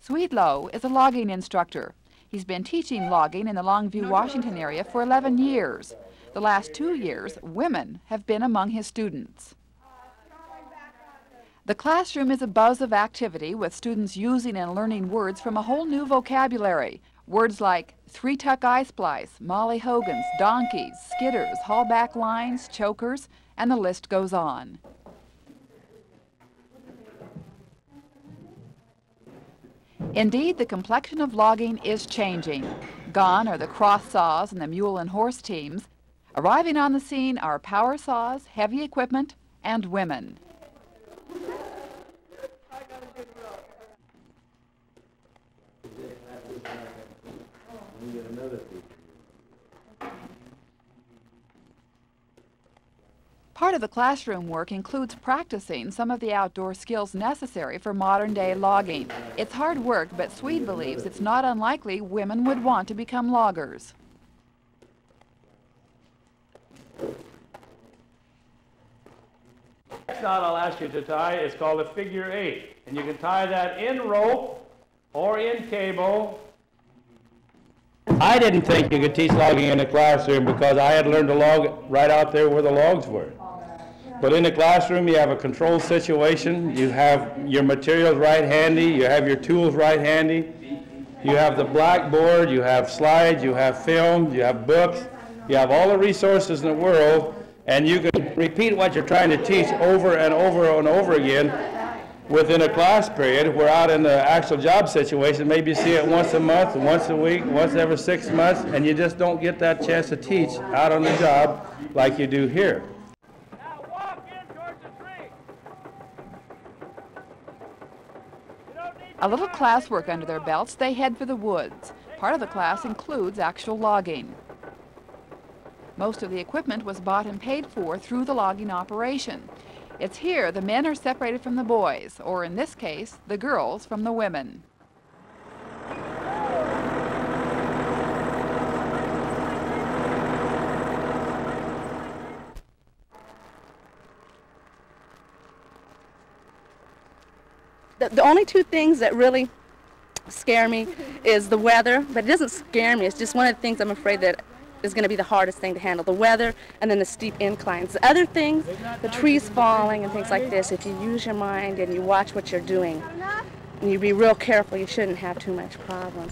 Swede Lowe is a logging instructor. He's been teaching logging in the Longview, Washington area for 11 years. The last 2 years, women have been among his students. The classroom is a buzz of activity with students using and learning words from a whole new vocabulary. Words like three-tuck eye-splice, Molly Hogan's, donkeys, skidders, haulback lines, chokers, and the list goes on. Indeed, the complexion of logging is changing. Gone are the cross saws and the mule and horse teams. Arriving on the scene are power saws, heavy equipment, and women. Part of the classroom work includes practicing some of the outdoor skills necessary for modern-day logging. It's hard work, but Swede believes it's not unlikely women would want to become loggers. Next knot I'll ask you to tie is called a figure 8, and you can tie that in rope or in cable. I didn't think you could teach logging in the classroom because I had learned to log right out there where the logs were. But in the classroom, you have a controlled situation. You have your materials right handy. You have your tools right handy. You have the blackboard. You have slides. You have film. You have books. You have all the resources in the world, and you can repeat what you're trying to teach over and over and over again within a class period. We're out in the actual job situation. Maybe you see it once a month, once a week, once every 6 months, and you just don't get that chance to teach out on the job like you do here. Now walk in towards the tree. A little classwork under their belts, they head for the woods. Part of the class includes actual logging. Most of the equipment was bought and paid for through the logging operation. It's here the men are separated from the boys, or in this case, the girls from the women. The only two things that really scare me is the weather, but it doesn't scare me. It's just one of the things I'm afraid that is going to be the hardest thing to handle, the weather and then the steep inclines. The other things, the trees falling and things like this, if you use your mind and you watch what you're doing and you be real careful, you shouldn't have too much problem.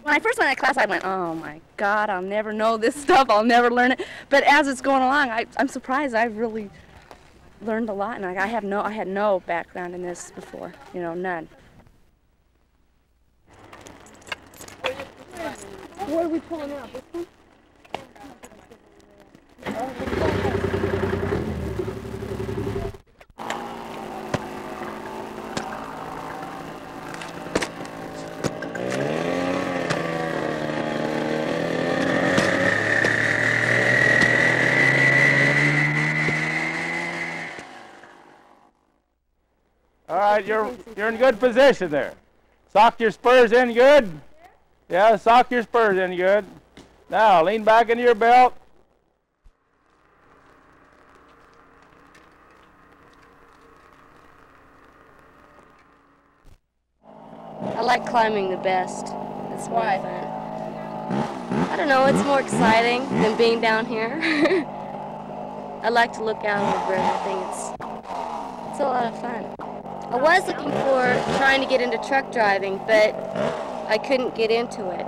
When I first went to class, I went, oh my God, I'll never know this stuff, I'll never learn it. But as it's going along, I'm surprised I've really learned a lot, and I had no background in this before, you know, none. What are we pulling out, this one? All right, you're in good position there. Sock your spurs in good. Yeah, sock your spurs in good. Now, lean back into your belt. I like climbing the best. It's more fun. I don't know, it's more exciting than being down here. I like to look out over everything. It's a lot of fun. I was looking for trying to get into truck driving, but I couldn't get into it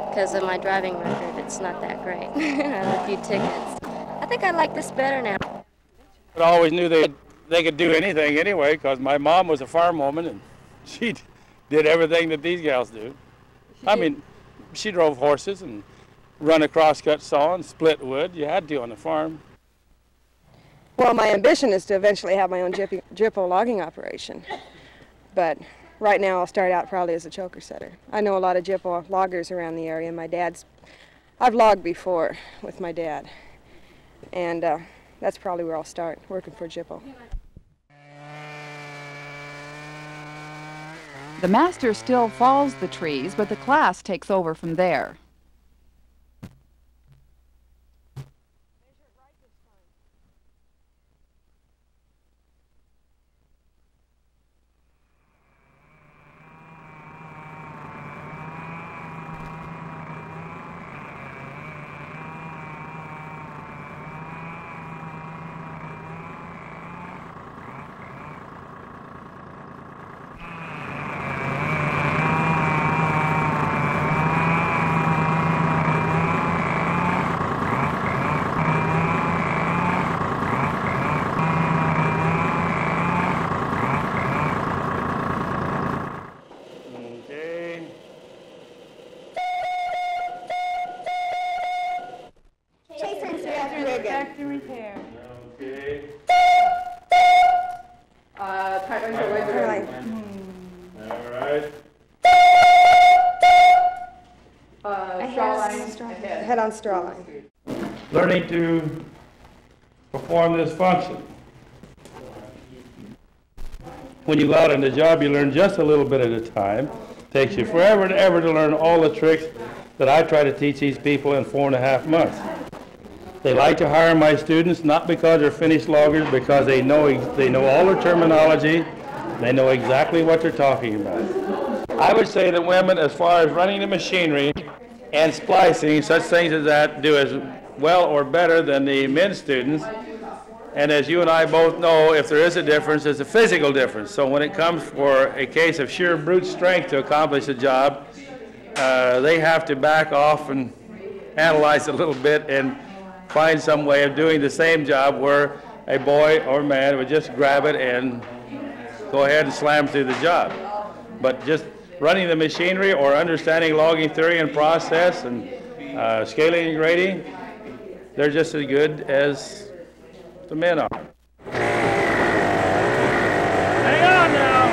because of my driving record. It's not that great. I have a few tickets. I think I like this better now. I always knew they could do anything anyway, because my mom was a farm woman and she did everything that these gals do. I mean, she drove horses and run a crosscut saw and split wood. You had to on the farm. Well, my ambition is to eventually have my own Jippo logging operation, but right now I'll start out probably as a choker setter. I know a lot of gyppo loggers around the area. I've logged before with my dad, and that's probably where I'll start, working for gyppo. The master still falls the trees, but the class takes over from there. Head on straw line. Learning to perform this function. When you go out on the job, you learn just a little bit at a time. It takes you forever and ever to learn all the tricks that I try to teach these people in 4.5 months. They like to hire my students not because they're finished loggers, because they know all the terminology, they know exactly what they're talking about. I would say that women, as far as running the machinery and splicing, such things as that, do as well or better than the men students. And as you and I both know, if there is a difference, it's a physical difference. So when it comes for a case of sheer brute strength to accomplish a job, they have to back off and analyze a little bit and find some way of doing the same job where a boy or man would just grab it and go ahead and slam through the job. But just running the machinery or understanding logging theory and process and scaling and grading, they're just as good as the men are. Hang on now.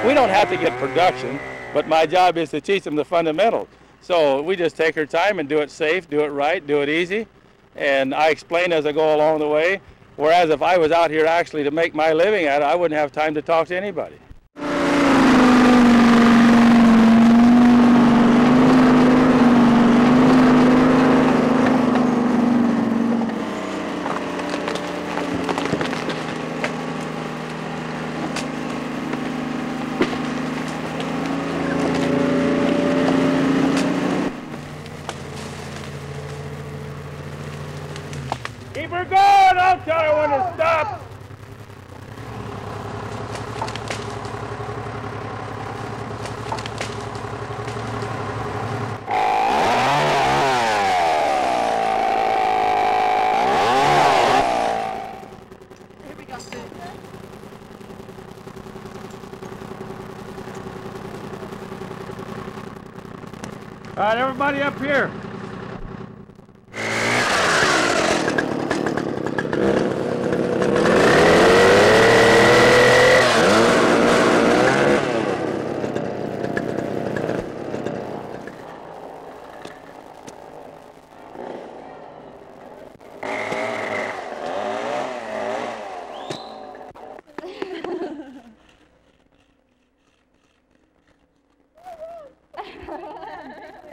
We don't have to get production, but my job is to teach them the fundamentals. So we just take our time and do it safe, do it right, do it easy, and I explain as I go along the way. Whereas if I was out here actually to make my living at it, I wouldn't have time to talk to anybody. Keep her going. I'll tell her when to stop. All right, everybody up here.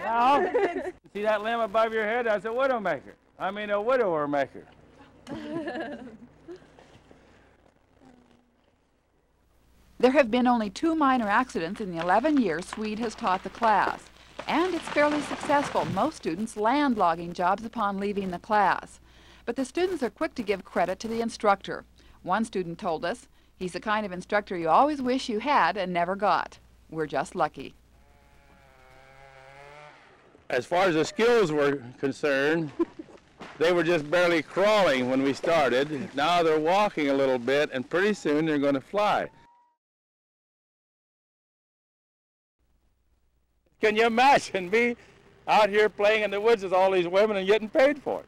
Now, see that limb above your head? That's a widowmaker. I mean, a widower maker. There have been only 2 minor accidents in the 11 years Swede has taught the class, and it's fairly successful. Most students land logging jobs upon leaving the class. But the students are quick to give credit to the instructor. One student told us, "He's the kind of instructor you always wish you had and never got. We're just lucky." As far as the skills were concerned, they were just barely crawling when we started. Now they're walking a little bit, and pretty soon they're going to fly. Can you imagine me out here playing in the woods with all these women and getting paid for it?